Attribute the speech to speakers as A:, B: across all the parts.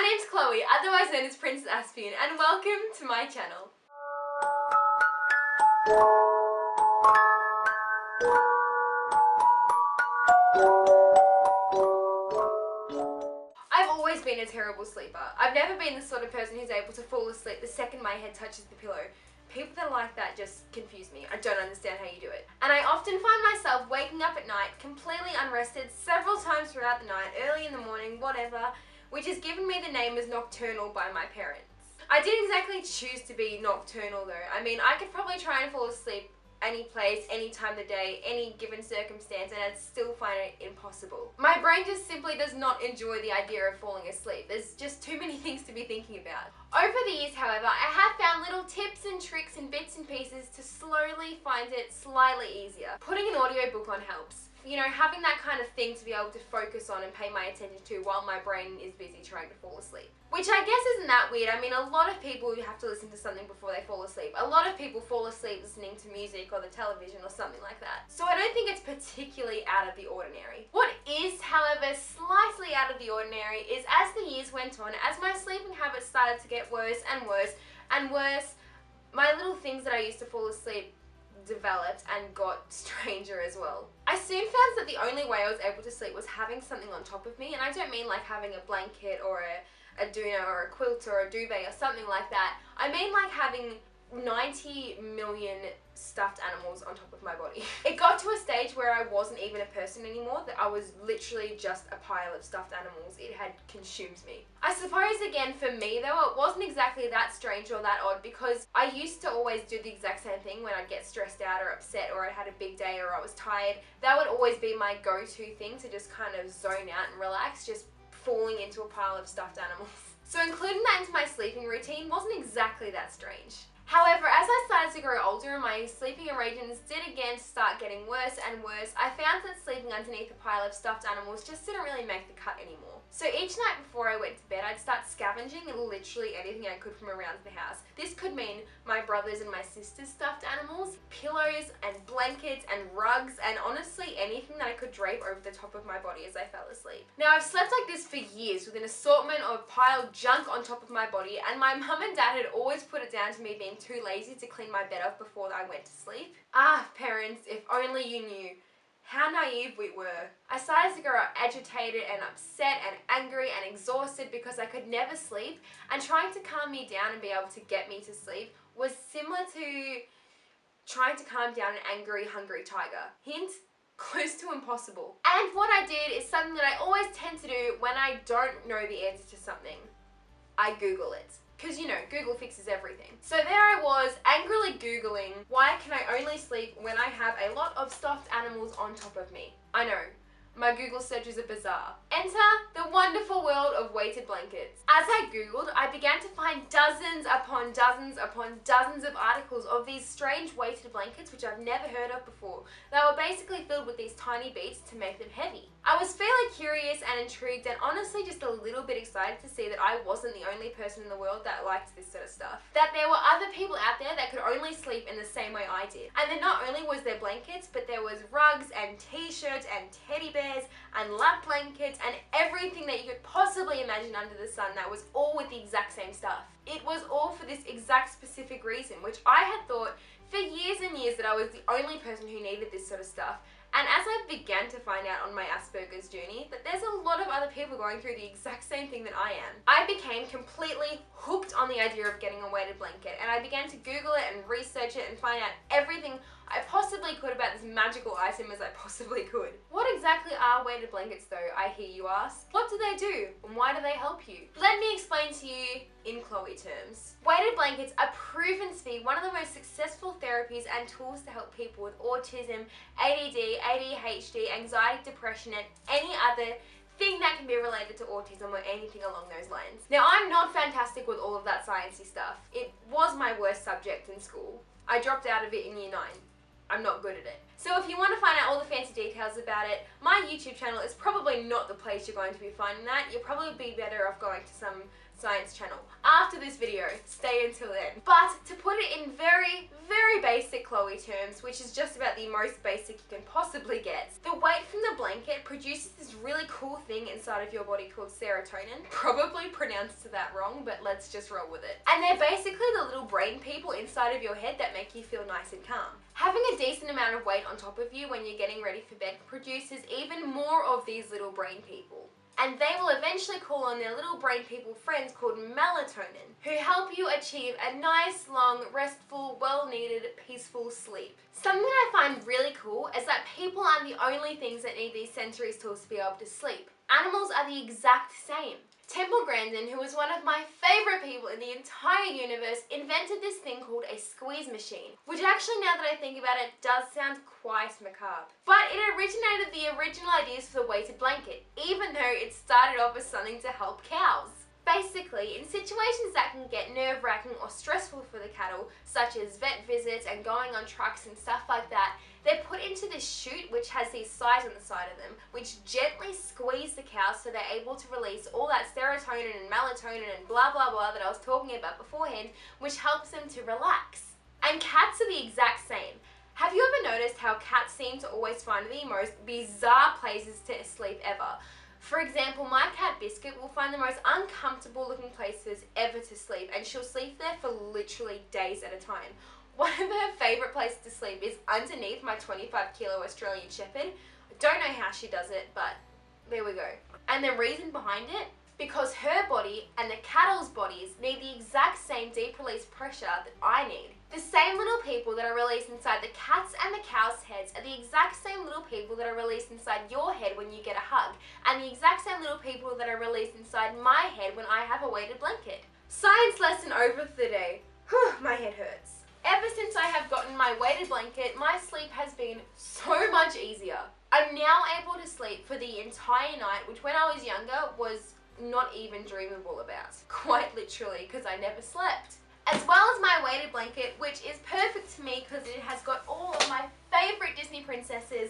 A: name's Chloe, otherwise known as Princess Aspien, and welcome to my channel. I've always been a terrible sleeper. I've never been the sort of person who's able to fall asleep the second my head touches the pillow. People that are like that just confuse me. I don't understand how you do it. And I often find myself waking up at night completely unrested several times throughout the night, early in the morning, whatever, which has given me the name as nocturnal by my parents. I didn't exactly choose to be nocturnal though. I mean, I could probably try and fall asleep any place, any time of the day, any given circumstance, and I'd still find it impossible. My brain just simply does not enjoy the idea of falling asleep. There's just too many things to be thinking about. Over the years, however, I have found little tips and tricks and bits and pieces to slowly find it slightly easier. Putting an audiobook on helps. You know, having that kind of thing to be able to focus on and pay my attention to while my brain is busy trying to fall asleep. Which I guess isn't that weird. I mean, a lot of people have to listen to something before they fall asleep. A lot of people fall asleep listening to music or the television or something like that. So I don't think it's particularly out of the ordinary. What is, however, slightly out of the ordinary is as the years went on, as my sleeping habits started to get worse and worse and worse, my little things that I used to fall asleep developed and got stranger as well. I soon found that the only way I was able to sleep was having something on top of me, and I don't mean like having a blanket or a doona or a quilt or a duvet or something like that. I mean like having 90 million stuffed animals on top of my body. It got to a stage where I wasn't even a person anymore, that I was literally just a pile of stuffed animals. It had consumed me. I suppose again for me though, it wasn't exactly that strange or that odd, because I used to always do the exact same thing when I'd get stressed out or upset or I had a big day or I was tired. That would always be my go-to thing to just kind of zone out and relax, just falling into a pile of stuffed animals. So including that into my sleeping routine wasn't exactly that strange. However, as I started to grow older and my sleeping arrangements did again start getting worse and worse, I found that sleeping underneath a pile of stuffed animals just didn't really make the cut anymore. So each night before I went to bed, I'd start scavenging literally anything I could from around the house. This could mean my brother's and my sister's stuffed animals, pillows and blankets and rugs, and honestly anything that I could drape over the top of my body as I fell asleep. Now I've slept like this for years with an assortment of piled junk on top of my body, and my mum and dad had always put it down to me being too lazy to clean my bed off before I went to sleep. Ah, parents, if only you knew how naive we were. I started to grow agitated and upset and angry and exhausted because I could never sleep, and trying to calm me down and be able to get me to sleep was similar to trying to calm down an angry, hungry tiger. Hint, close to impossible. And what I did is something that I always tend to do when I don't know the answer to something. I Google it. Because, you know, Google fixes everything. So there I was, angrily Googling, why can I only sleep when I have a lot of stuffed animals on top of me? I know, my Google searches are bizarre. Enter the wonderful world of weighted blankets. As I Googled, I began to find dozens upon dozens upon dozens of articles of these strange weighted blankets which I've never heard of before. They were basically filled with these tiny beads to make them heavy. I was fairly curious and intrigued and honestly just a little bit excited to see that I wasn't the only person in the world that liked this sort of stuff. That there were other people out there that could only sleep in the same way I did. And then not only was there blankets, but there was rugs and t-shirts and teddy bears and lap blankets and everything that you could possibly imagine under the sun that was all with the exact same stuff. It was all for this exact specific reason, which I had thought for years and years that I was the only person who needed this sort of stuff. And as I began to find out on my Asperger's journey that there's a lot of other people going through the exact same thing that I am, I became completely hooked on the idea of getting a weighted blanket, and I began to Google it and research it and find out everything I possibly could about this magical item as I possibly could. What exactly are weighted blankets though, I hear you ask? What do they do and why do they help you? Let me explain to you in Chloe terms. Weighted blankets are proven to be one of the most successful therapies and tools to help people with autism, ADD, ADHD, anxiety, depression, and any other thing that can be related to autism or anything along those lines. Now, I'm not fantastic with all of that sciencey stuff. It was my worst subject in school. I dropped out of it in year 9. I'm not good at it. So if you want to find out all the fancy details about it, my YouTube channel is probably not the place you're going to be finding that. You'll probably be better off going to some science channel after this video. Stay until then. But to put it in very, very basic Chloe terms, which is just about the most basic you can possibly get, the weight from the blanket produces this really cool thing inside of your body called serotonin. Probably pronounced that wrong, but let's just roll with it. And they're basically the little brain people inside of your head that make you feel nice and calm. Having a decent amount of weight on top of you when you're getting ready for bed produces even more of these little brain people. And they will eventually call on their little brain people friends called melatonin, who help you achieve a nice, long, restful, well-needed, peaceful sleep. Something I find really cool is that people aren't the only things that need these sensory tools to be able to sleep. Animals are the exact same. Temple Grandin, who was one of my favourite people in the entire universe, invented this thing called a squeeze machine, which actually, now that I think about it, does sound quite macabre. But it originated the original ideas for the weighted blanket, even though it started off as something to help cows. Basically, in situations that can get nerve-wracking or stressful for the cattle, such as vet visits and going on trucks and stuff like that, they're put into this chute which has these sides on the side of them, which gently squeeze the cows so they're able to release all that serotonin and melatonin and blah blah blah that I was talking about beforehand, which helps them to relax. And cats are the exact same. Have you ever noticed how cats seem to always find the most bizarre places to sleep ever? For example, my cat Biscuit will find the most uncomfortable looking places ever to sleep, and she'll sleep there for literally days at a time. One of her favourite places to sleep is underneath my 25-kilo Australian Shepherd. I don't know how she does it, but there we go. And the reason behind it? Because her body and the cattle's bodies need the exact same deep release pressure that I need. The same little people that are released inside the cat's and the cow's heads are the exact same little people that are released inside your head when you get a hug, and the exact same little people that are released inside my head when I have a weighted blanket. Science lesson over for the day. Whew, my head hurts. Ever since I have gotten my weighted blanket, my sleep has been so much easier. I'm now able to sleep for the entire night, which when I was younger was not even dreamable about. Quite literally, because I never slept. As well as my weighted blanket, which is perfect to me because it has got all of my favourite Disney princesses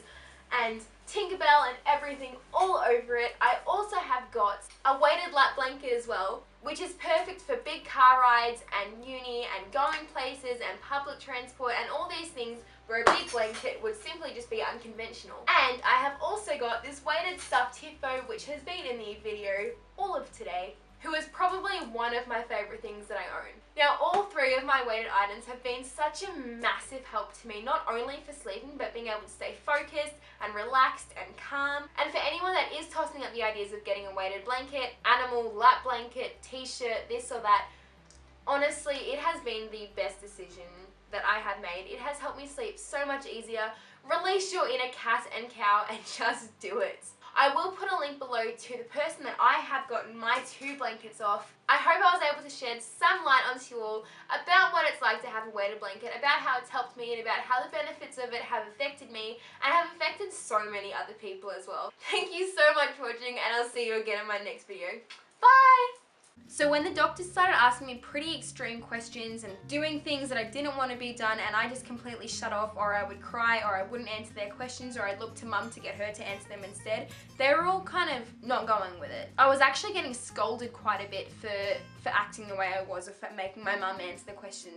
A: and Tinkerbell and everything all over it. I also have got a weighted lap blanket as well, which is perfect for big car rides and uni and going places and public transport and all these things where a big blanket would simply just be unconventional. And I have also got this weighted stuffed hippo, which has been in the video all of today, who is probably one of my favourite things that I own. Now, all three of my weighted items have been such a massive help to me, not only for sleeping, but being able to stay focused and relaxed and calm. And for anyone that is tossing up the ideas of getting a weighted blanket, animal, lap blanket, t-shirt, this or that, honestly, it has been the best decision that I have made. It has helped me sleep so much easier. Release your inner cat and cow and just do it. I will put a link below to the person that I have gotten my 2 blankets off. I hope I was able to shed some light onto you all about what it's like to have a weighted blanket, about how it's helped me, and about how the benefits of it have affected me and have affected so many other people as well. Thank you so much for watching, and I'll see you again in my next video. Bye! So when the doctors started asking me pretty extreme questions and doing things that I didn't want to be done, and I just completely shut off, or I would cry, or I wouldn't answer their questions, or I'd look to mum to get her to answer them instead, they were all kind of not going with it. I was actually getting scolded quite a bit for acting the way I was, or for making my mum answer the questions.